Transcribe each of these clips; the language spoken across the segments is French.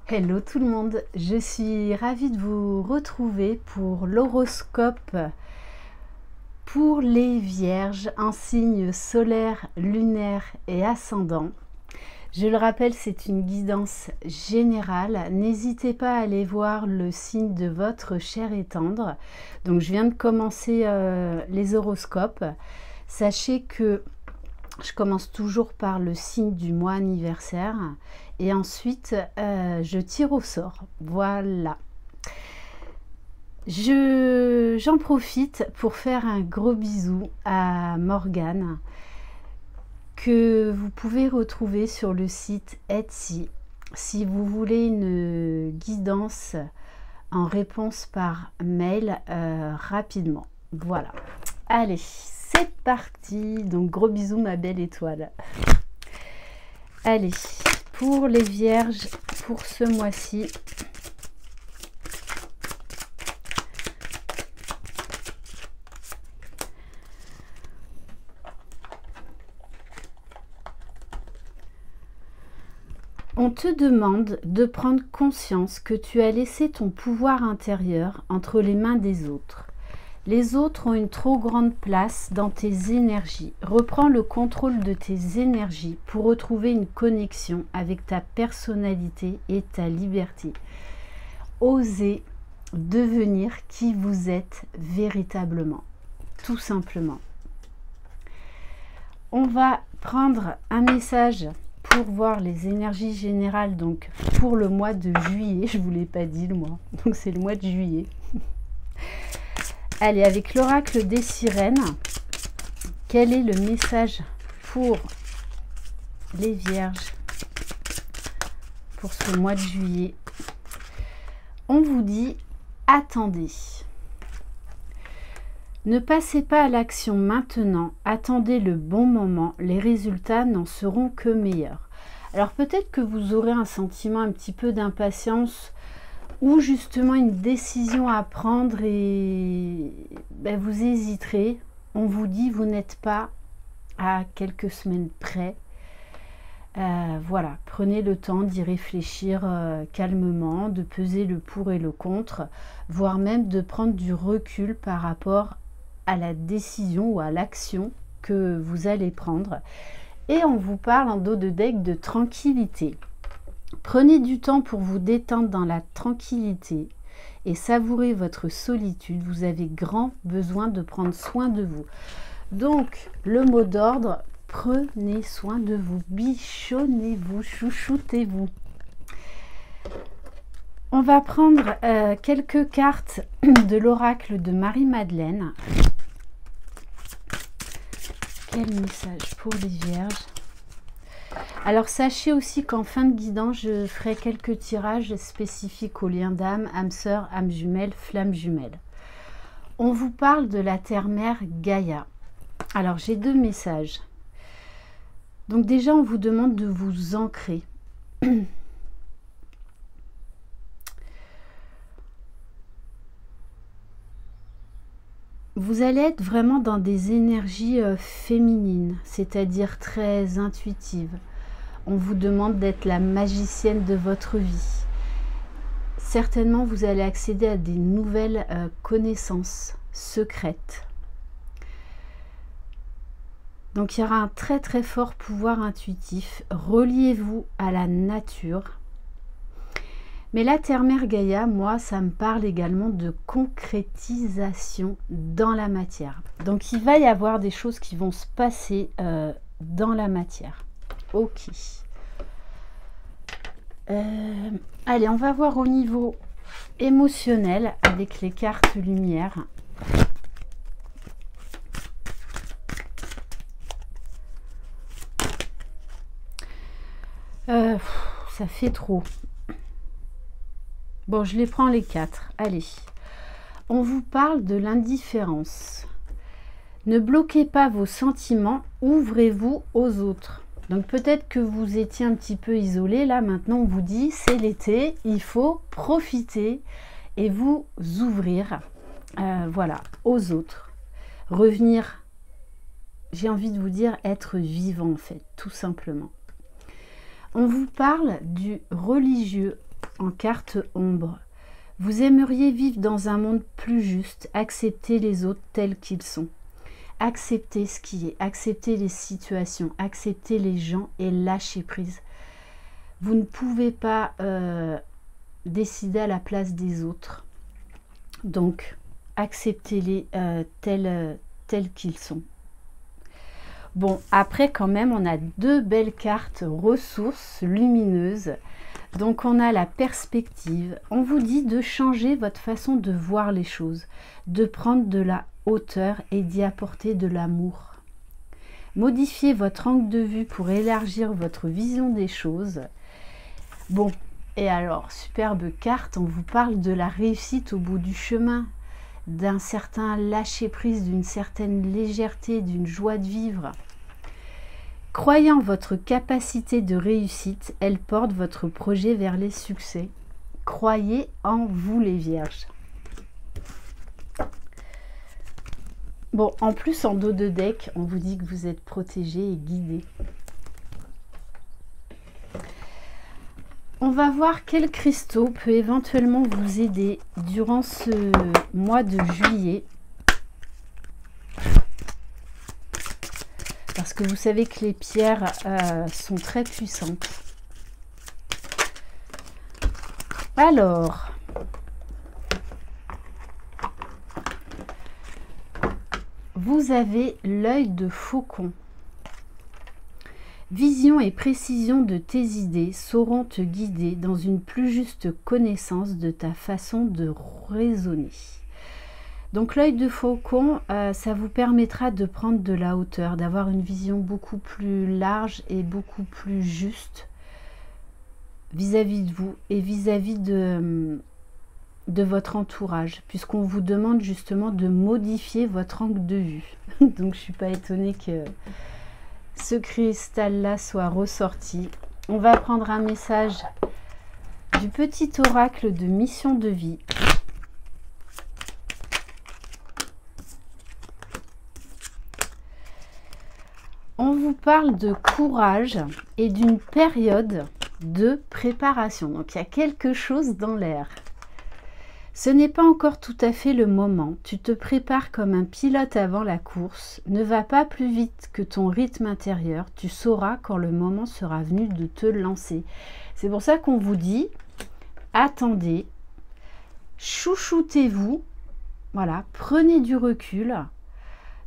Hello tout le monde, je suis ravie de vous retrouver pour l'horoscope pour les Vierges en signe solaire, lunaire et ascendant. Je le rappelle, c'est une guidance générale. N'hésitez pas à aller voir le signe de votre chair et tendre. Donc je viens de commencer les horoscopes. Sachez que je commence toujours par le signe du mois anniversaire et ensuite je tire au sort. Voilà. J'en profite pour faire un gros bisou à Morgane que vous pouvez retrouver sur le site Etsy si vous voulez une guidance en réponse par mail rapidement. Voilà. Allez, c'est parti. Donc gros bisous ma belle étoile. Allez, pour les Vierges, pour ce mois-ci, on te demande de prendre conscience que tu as laissé ton pouvoir intérieur entre les mains des autres. Les autres ont une trop grande place dans tes énergies. Reprends le contrôle de tes énergies pour retrouver une connexion avec ta personnalité et ta liberté. Osez devenir qui vous êtes véritablement, tout simplement. On va prendre un message pour voir les énergies générales, donc pour le mois de juillet. Je ne vous l'ai pas dit le mois, donc c'est le mois de juillet. Allez, avec l'oracle des sirènes, quel est le message pour les Vierges pour ce mois de juillet? On vous dit, attendez. Ne passez pas à l'action maintenant, attendez le bon moment, les résultats n'en seront que meilleurs. Alors peut-être que vous aurez un sentiment un petit peu d'impatience ou justement une décision à prendre et vous hésiterez. On vous dit, vous n'êtes pas à quelques semaines près. Voilà, prenez le temps d'y réfléchir calmement, de peser le pour et le contre, voire même de prendre du recul par rapport à la décision ou à l'action que vous allez prendre. Et on vous parle en dos de deck de tranquillité. Prenez du temps pour vous détendre dans la tranquillité et savourer votre solitude. Vous avez grand besoin de prendre soin de vous. Donc, le mot d'ordre, prenez soin de vous, bichonnez-vous, chouchoutez-vous. On va prendre quelques cartes de l'oracle de Marie-Madeleine. Quel message pour les Vierges? Alors sachez aussi qu'en fin de guidance, je ferai quelques tirages spécifiques aux liens d'âme, âme sœur, âme jumelle, flamme jumelle. On vous parle de la terre-mère Gaïa. Alors j'ai deux messages. Donc déjà, on vous demande de vous ancrer. Vous allez être vraiment dans des énergies féminines, c'est-à-dire très intuitives. On vous demande d'être la magicienne de votre vie. Certainement, vous allez accéder à des nouvelles connaissances secrètes. Donc, il y aura un très très fort pouvoir intuitif. Reliez-vous à la nature. Mais la terre-mère Gaïa, moi, ça me parle également de concrétisation dans la matière. Donc, il va y avoir des choses qui vont se passer dans la matière. Ok. Allez, on va voir au niveau émotionnel avec les cartes lumière. Ça fait trop. Bon, je les prends les quatre. Allez. On vous parle de l'indifférence. Ne bloquez pas vos sentiments, ouvrez-vous aux autres. Donc peut-être que vous étiez un petit peu isolé. Là, maintenant, on vous dit, c'est l'été, il faut profiter et vous ouvrir voilà, aux autres. Revenir, j'ai envie de vous dire, être vivant en fait, tout simplement. On vous parle du religieux en carte ombre. Vous aimeriez vivre dans un monde plus juste, accepter les autres tels qu'ils sont. Accepter ce qui est, accepter les situations, accepter les gens et lâcher prise. Vous ne pouvez pas décider à la place des autres. Donc, acceptez-les tels qu'ils sont. Bon, après quand même, on a deux belles cartes ressources lumineuses. Donc on a la perspective. On vous dit de changer votre façon de voir les choses, de prendre de la hauteur et d'y apporter de l'amour. Modifiez votre angle de vue pour élargir votre vision des choses. Bon, et alors, superbe carte, on vous parle de la réussite au bout du chemin, d'un certain lâcher-prise, d'une certaine légèreté, d'une joie de vivre. Croyez en votre capacité de réussite, elle porte votre projet vers les succès. Croyez en vous les vierges. Bon, en plus en dos de deck, on vous dit que vous êtes protégés et guidés. On va voir quel cristaux peut éventuellement vous aider durant ce mois de juillet. Parce que vous savez que les pierres sont très puissantes. Alors, vous avez l'œil de faucon. Vision et précision de tes idées sauront te guider dans une plus juste connaissance de ta façon de raisonner. Donc l'œil de faucon, ça vous permettra de prendre de la hauteur, d'avoir une vision beaucoup plus large et beaucoup plus juste vis-à-vis de vous et vis-à-vis de votre entourage, puisqu'on vous demande justement de modifier votre angle de vue. Donc je ne suis pas étonnée que ce cristal-là soit ressorti. On va prendre un message du petit oracle de mission de vie. On vous parle de courage et d'une période de préparation. Donc il y a quelque chose dans l'air. Ce n'est pas encore tout à fait le moment. Tu te prépares comme un pilote avant la course. Ne va pas plus vite que ton rythme intérieur. Tu sauras quand le moment sera venu de te lancer. C'est pour ça qu'on vous dit, attendez, chouchoutez-vous, voilà, prenez du recul. De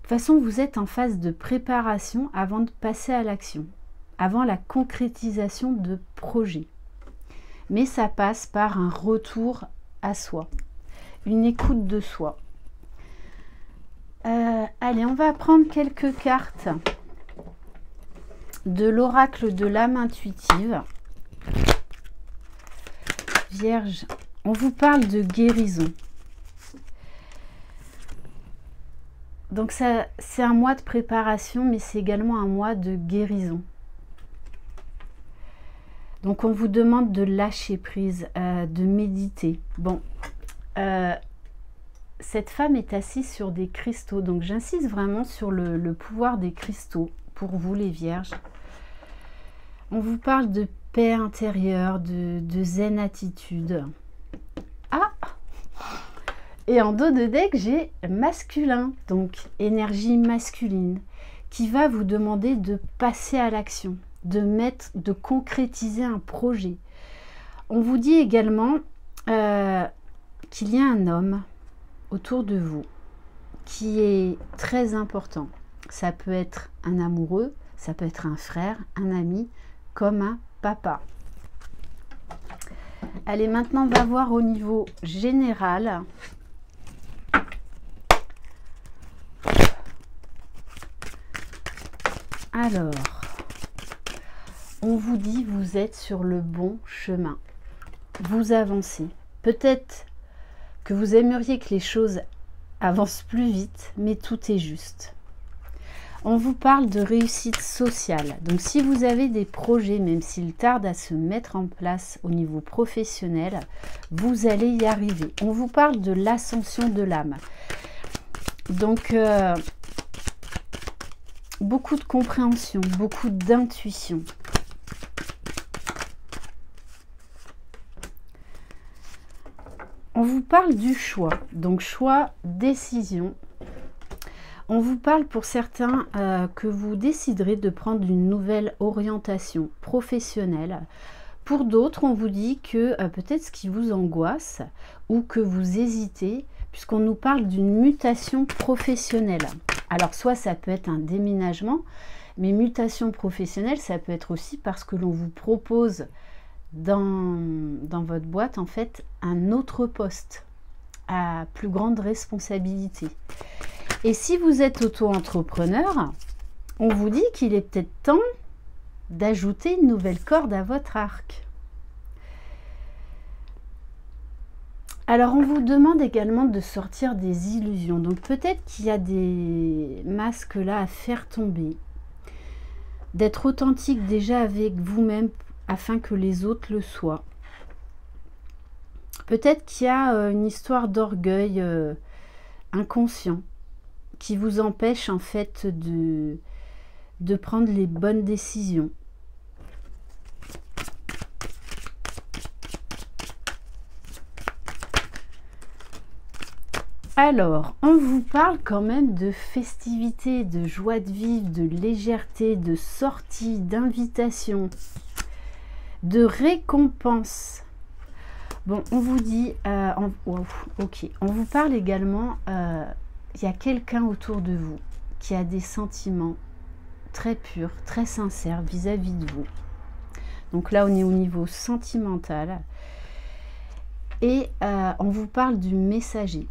toute façon, vous êtes en phase de préparation avant de passer à l'action, avant la concrétisation de projets. Mais ça passe par un retour à soi, une écoute de soi. Allez, on va prendre quelques cartes de l'oracle de l'âme intuitive. Vierge, on vous parle de guérison. Donc ça, c'est un mois de préparation, mais c'est également un mois de guérison. Donc on vous demande de lâcher prise, de méditer. Bon, cette femme est assise sur des cristaux, donc j'insiste vraiment sur le pouvoir des cristaux pour vous les vierges. On vous parle de paix intérieure, de zen attitude. Ah! Et en dos de deck, j'ai masculin, donc énergie masculine, qui va vous demander de passer à l'action, de concrétiser un projet. On vous dit également qu'il y a un homme autour de vous qui est très important. Ça peut être un amoureux, ça peut être un frère, un ami, comme un papa. Allez, maintenant on va voir au niveau général. Alors, on vous dit vous êtes sur le bon chemin. Vous avancez. Peut-être que vous aimeriez que les choses avancent plus vite, mais tout est juste. On vous parle de réussite sociale. Donc si vous avez des projets, même s'ils tardent à se mettre en place au niveau professionnel, vous allez y arriver. On vous parle de l'ascension de l'âme. Donc beaucoup de compréhension, beaucoup d'intuition. On vous parle du choix, donc choix, décision. On vous parle pour certains que vous déciderez de prendre une nouvelle orientation professionnelle. Pour d'autres, on vous dit que peut-être ce qui vous angoisse ou que vous hésitez, puisqu'on nous parle d'une mutation professionnelle. Alors soit ça peut être un déménagement, mais mutation professionnelle, ça peut être aussi parce que l'on vous propose dans votre boîte en fait un autre poste à plus grande responsabilité. Et si vous êtes auto-entrepreneur, on vous dit qu'il est peut-être temps d'ajouter une nouvelle corde à votre arc. Alors on vous demande également de sortir des illusions. Donc peut-être qu'il y a des masques là à faire tomber. D'être authentique déjà avec vous-même afin que les autres le soient. Peut-être qu'il y a une histoire d'orgueil inconscient qui vous empêche en fait de prendre les bonnes décisions. Alors, on vous parle quand même de festivité, de joie de vivre, de légèreté, de sortie, d'invitation, de récompense. Bon, on vous dit, ok, on vous parle également, il y a quelqu'un autour de vous qui a des sentiments très purs, très sincères vis-à-vis de vous. Donc là, on est au niveau sentimental. Et on vous parle du messager.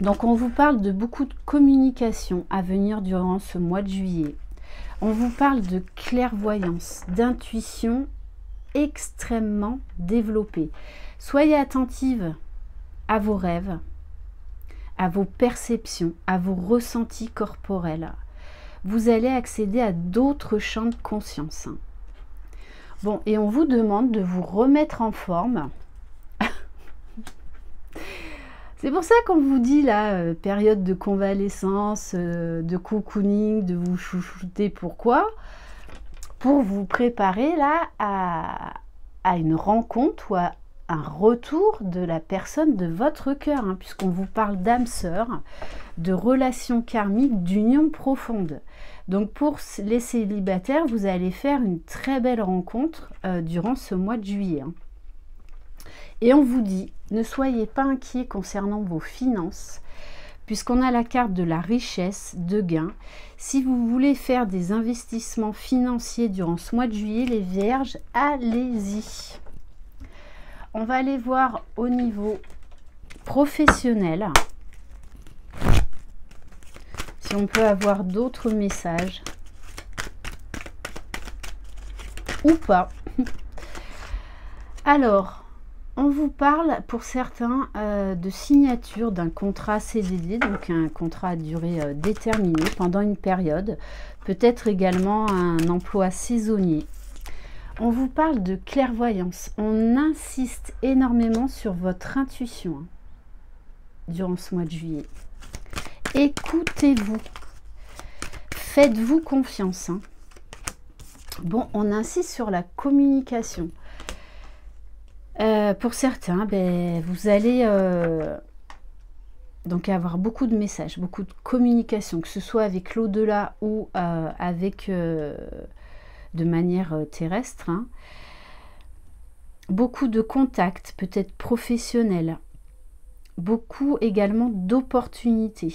Donc on vous parle de beaucoup de communication à venir durant ce mois de juillet. On vous parle de clairvoyance, d'intuition extrêmement développée. Soyez attentive à vos rêves, à vos perceptions, à vos ressentis corporels. Vous allez accéder à d'autres champs de conscience. Bon, et on vous demande de vous remettre en forme. C'est pour ça qu'on vous dit là, période de convalescence, de cocooning, de vous chouchouter. Pourquoi? Pour vous préparer là à une rencontre ou à un retour de la personne de votre cœur, hein, puisqu'on vous parle d'âme sœur, de relations karmiques, d'union profonde. Donc pour les célibataires, vous allez faire une très belle rencontre durant ce mois de juillet. Hein. Et on vous dit, ne soyez pas inquiets concernant vos finances, puisqu'on a la carte de la richesse, de gain. Si vous voulez faire des investissements financiers durant ce mois de juillet, les vierges, allez-y. On va aller voir au niveau professionnel, si on peut avoir d'autres messages ou pas. Alors, on vous parle pour certains de signature d'un contrat CDD, donc un contrat à durée déterminée pendant une période, peut-être également un emploi saisonnier. On vous parle de clairvoyance. On insiste énormément sur votre intuition hein, durant ce mois de juillet. Écoutez-vous. Faites-vous confiance. Hein. Bon, on insiste sur la communication. Pour certains, vous allez donc avoir beaucoup de messages, beaucoup de communication, que ce soit avec l'au-delà ou avec de manière terrestre. Hein. Beaucoup de contacts, peut-être professionnels. Beaucoup également d'opportunités.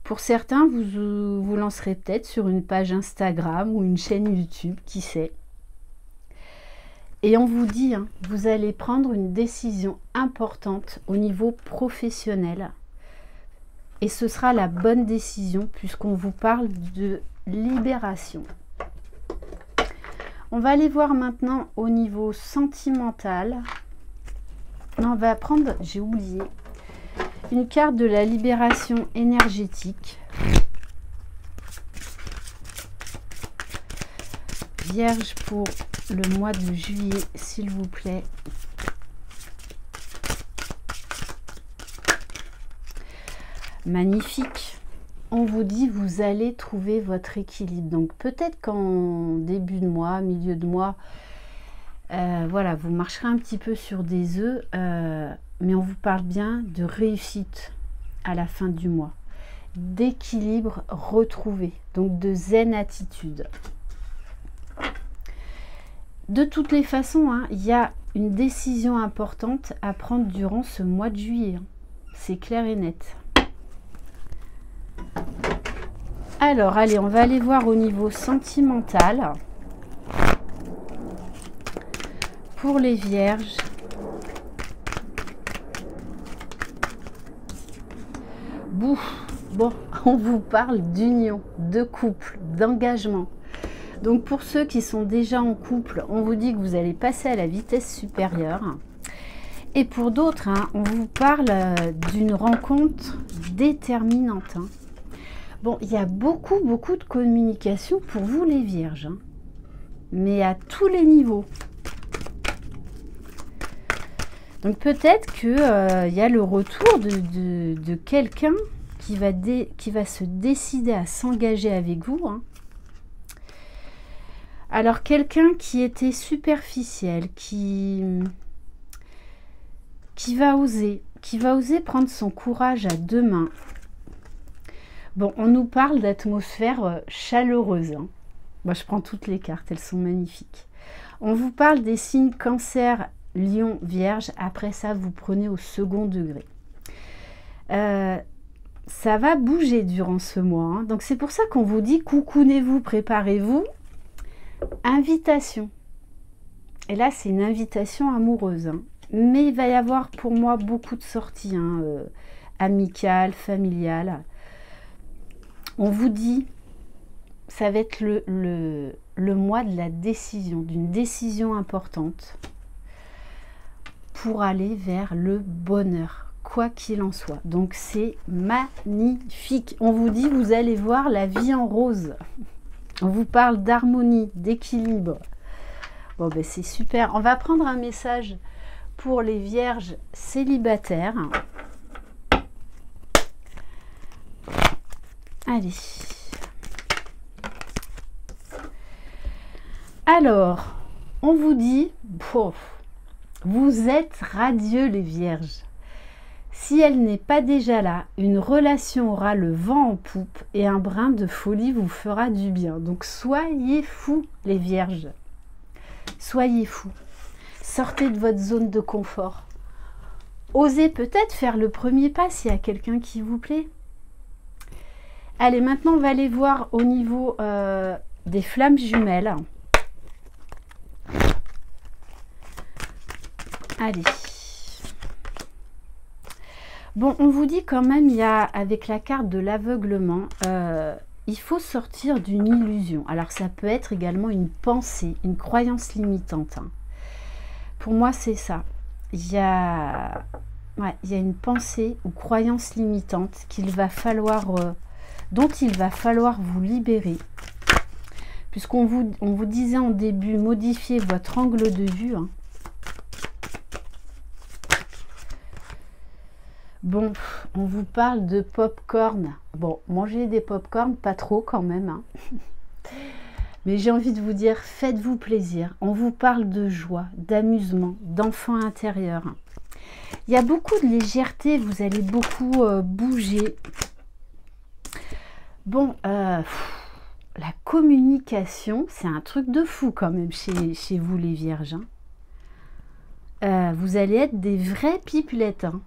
Pour certains, vous vous lancerez peut-être sur une page Instagram ou une chaîne YouTube, qui sait. Et on vous dit, hein, vous allez prendre une décision importante au niveau professionnel. Et ce sera la bonne décision puisqu'on vous parle de libération. On va aller voir maintenant au niveau sentimental. On va prendre, j'ai oublié, une carte de la libération énergétique. Vierge pour le mois de juillet, s'il vous plaît. Magnifique. On vous dit, vous allez trouver votre équilibre. Donc peut-être qu'en début de mois, milieu de mois, voilà, vous marcherez un petit peu sur des œufs. mais on vous parle bien de réussite à la fin du mois, d'équilibre retrouvé, donc de zen attitude. De toutes les façons, hein, il y a une décision importante à prendre durant ce mois de juillet. C'est clair et net. Alors, allez, on va aller voir au niveau sentimental. Pour les vierges. Bon, on vous parle d'union, de couple, d'engagement. Donc pour ceux qui sont déjà en couple, on vous dit que vous allez passer à la vitesse supérieure. Et pour d'autres, hein, on vous parle d'une rencontre déterminante. Hein. Bon, il y a beaucoup de communication pour vous les vierges. Hein. Mais à tous les niveaux. Donc peut-être qu'il y a le retour de quelqu'un qui va se décider à s'engager avec vous. Hein. Alors quelqu'un qui était superficiel, qui va oser prendre son courage à deux mains. Bon, on nous parle d'atmosphère chaleureuse. Hein. Moi, je prends toutes les cartes, elles sont magnifiques. On vous parle des signes Cancer, Lion, Vierge. Après ça, vous prenez au second degré. Ça va bouger durant ce mois. Hein. Donc, c'est pour ça qu'on vous dit coucounez-vous, préparez-vous. Invitation. Et là, c'est une invitation amoureuse. Hein. Mais il va y avoir pour moi beaucoup de sorties. Hein, amicales, familiales. On vous dit, ça va être le mois de la décision, d'une décision importante pour aller vers le bonheur, quoi qu'il en soit. Donc c'est magnifique. On vous dit, vous allez voir la vie en rose. On vous parle d'harmonie, d'équilibre. Bon, ben c'est super. On va prendre un message pour les vierges célibataires. Allez. Alors, on vous dit, vous êtes radieux les vierges. Si elle n'est pas déjà là, une relation aura le vent en poupe et un brin de folie vous fera du bien. Donc soyez fous les vierges. Soyez fous. Sortez de votre zone de confort. Osez peut-être faire le premier pas s'il y a quelqu'un qui vous plaît. Allez, maintenant on va aller voir au niveau des flammes jumelles. Allez. Bon, on vous dit quand même, il y a, avec la carte de l'aveuglement, il faut sortir d'une illusion. Alors ça peut être également une pensée, une croyance limitante. Hein. Pour moi, c'est ça. Il y a une pensée ou croyance limitante dont il va falloir vous libérer. Puisqu'on vous disait en début, modifiez votre angle de vue. Hein. Bon, on vous parle de pop-corn. Bon, mangez des pop-corn, pas trop quand même. Hein. Mais j'ai envie de vous dire, faites-vous plaisir. On vous parle de joie, d'amusement, d'enfant intérieur. Il y a beaucoup de légèreté, vous allez beaucoup bouger. Bon, la communication, c'est un truc de fou quand même chez vous les vierges. Hein. Vous allez être des vraies pipelettes. Hein.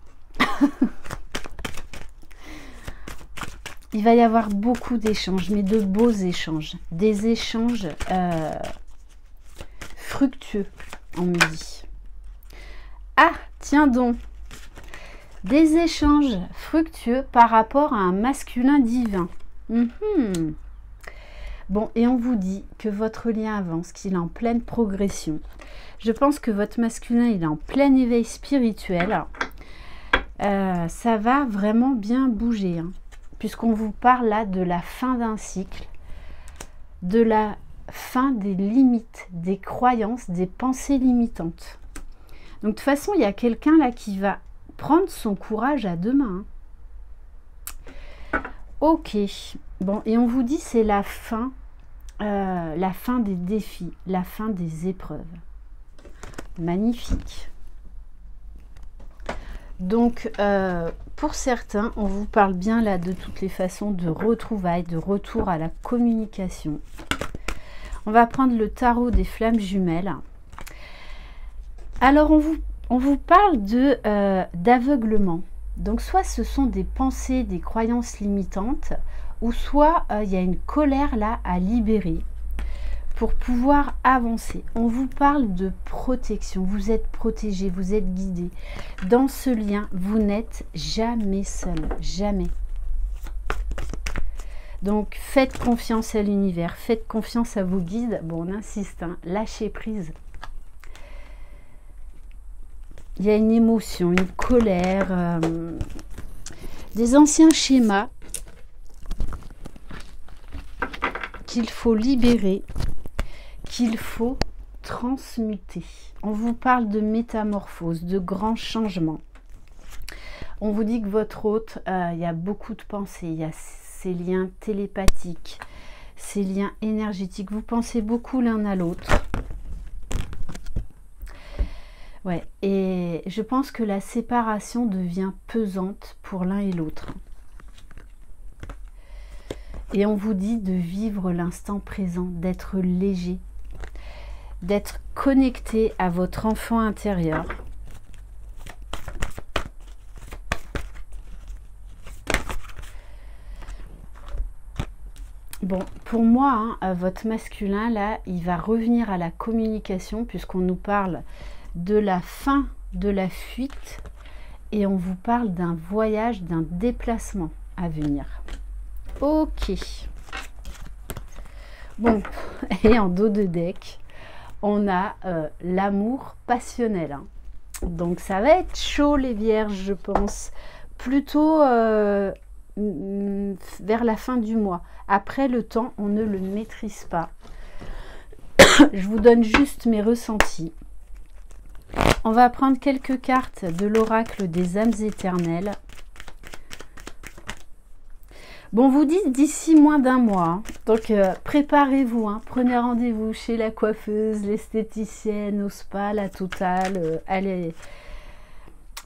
Il va y avoir beaucoup d'échanges, mais de beaux échanges. Des échanges fructueux, on me dit. Ah, tiens donc. Des échanges fructueux par rapport à un masculin divin. Bon, et on vous dit que votre lien avance, qu'il est en pleine progression. Je pense que votre masculin, il est en plein éveil spirituel. Ça va vraiment bien bouger, hein, puisqu'on vous parle là de la fin d'un cycle, de la fin des limites, des croyances, des pensées limitantes. Donc de toute façon, il y a quelqu'un là qui va prendre son courage à deux mains. Hein. Ok, bon, et on vous dit c'est la fin des défis, la fin des épreuves. Magnifique. Donc, pour certains, on vous parle bien là de toutes les façons de retrouvailles, de retour à la communication. On va prendre le tarot des flammes jumelles. Alors, on vous parle d'aveuglement. Donc, soit ce sont des pensées, des croyances limitantes, ou soit il y a une colère là à libérer pour pouvoir avancer. On vous parle de protection. Vous êtes protégé, vous êtes guidé. Dans ce lien, vous n'êtes jamais seul. Jamais. Donc, faites confiance à l'univers. Faites confiance à vos guides. Bon, on insiste, hein, lâchez prise. Il y a une émotion, une colère, des anciens schémas qu'il faut libérer, qu'il faut transmuter. On vous parle de métamorphose, de grands changements. On vous dit que votre hôte, il y a beaucoup de pensées, il y a ces liens télépathiques, ces liens énergétiques. Vous pensez beaucoup l'un à l'autre. Ouais, et je pense que la séparation devient pesante pour l'un et l'autre. Et on vous dit de vivre l'instant présent, d'être léger, d'être connecté à votre enfant intérieur. Bon, pour moi, hein, votre masculin, là, il va revenir à la communication puisqu'on nous parle de la fin de la fuite et on vous parle d'un voyage, d'un déplacement à venir. Ok. Bon, et en dos de deck, on a l'amour passionnel. Hein. Donc ça va être chaud les vierges, je pense. Plutôt vers la fin du mois. Après le temps, on ne le maîtrise pas. Je vous donne juste mes ressentis. On va prendre quelques cartes de l'oracle des âmes éternelles. Bon, vous dites d'ici moins d'un mois. Hein. Donc, préparez-vous. Hein. Prenez rendez-vous chez la coiffeuse, l'esthéticienne, au spa, la totale. Allez,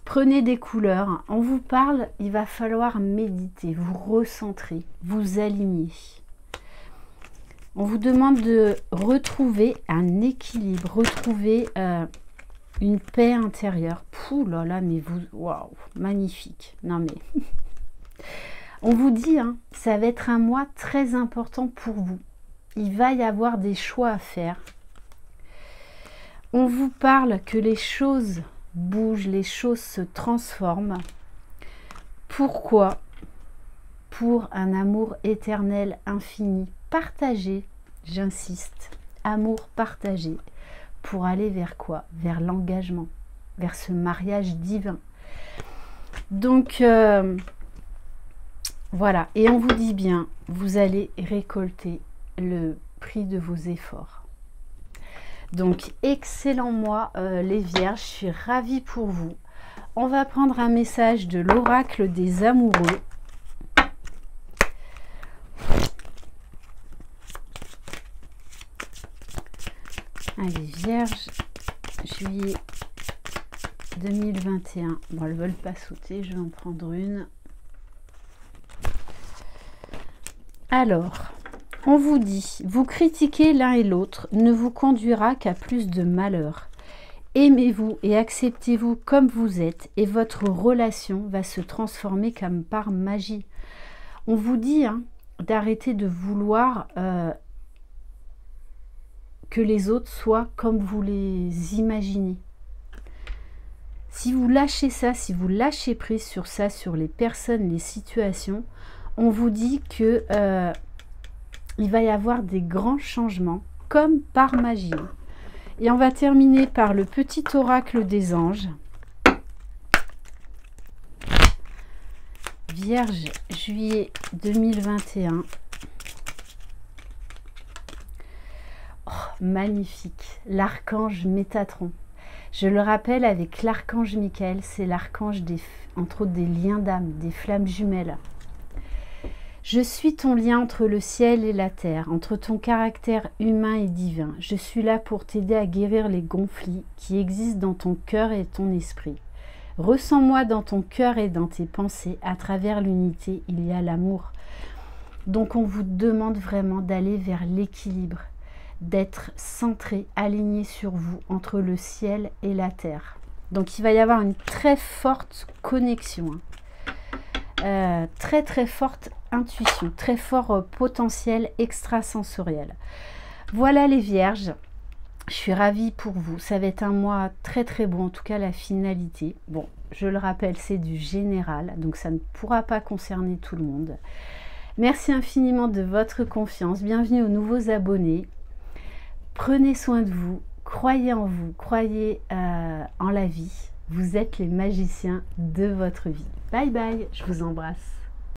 prenez des couleurs. Hein. On vous parle, il va falloir méditer, vous recentrer, vous aligner. On vous demande de retrouver un équilibre, retrouver une paix intérieure. Pouh là là, mais vous... Waouh, magnifique. Non mais... On vous dit, hein, ça va être un mois très important pour vous. Il va y avoir des choix à faire. On vous parle que les choses bougent, les choses se transforment. Pourquoi? Pour un amour éternel, infini, partagé, j'insiste, amour partagé. Pour aller vers quoi? Vers l'engagement, vers ce mariage divin. Donc... voilà, et on vous dit bien, vous allez récolter le prix de vos efforts. Donc, excellent mois, les vierges, je suis ravie pour vous. On va prendre un message de l'oracle des amoureux. Allez, vierge, juillet 2021. Bon, elles ne veulent pas sauter, je vais en prendre une. Alors, on vous dit, vous critiquer l'un et l'autre ne vous conduira qu'à plus de malheur. Aimez-vous et acceptez-vous comme vous êtes et votre relation va se transformer comme par magie. On vous dit hein, d'arrêter de vouloir que les autres soient comme vous les imaginez. Si vous lâchez ça, si vous lâchez prise sur ça, sur les personnes, les situations, on vous dit que il va y avoir des grands changements, comme par magie. Et on va terminer par le petit oracle des anges. Vierge, juillet 2021. Oh, magnifique. L'archange Métatron. Je le rappelle, avec l'archange Michael, c'est l'archange entre autres des liens d'âme, des flammes jumelles. Je suis ton lien entre le ciel et la terre, entre ton caractère humain et divin. Je suis là pour t'aider à guérir les conflits qui existent dans ton cœur et ton esprit. Ressens-moi dans ton cœur et dans tes pensées. À travers l'unité, il y a l'amour. Donc on vous demande vraiment d'aller vers l'équilibre, d'être centré, aligné sur vous, entre le ciel et la terre. Donc il va y avoir une très forte connexion, très très forte intuition, très fort potentiel extrasensoriel. Voilà les vierges, je suis ravie pour vous. Ça va être un mois très très bon, en tout cas la finalité. Bon, je le rappelle, c'est du général, donc ça ne pourra pas concerner tout le monde. Merci infiniment de votre confiance. Bienvenue aux nouveaux abonnés. Prenez soin de vous, croyez en vous, croyez en la vie. Vous êtes les magiciens de votre vie. Bye bye, je vous embrasse.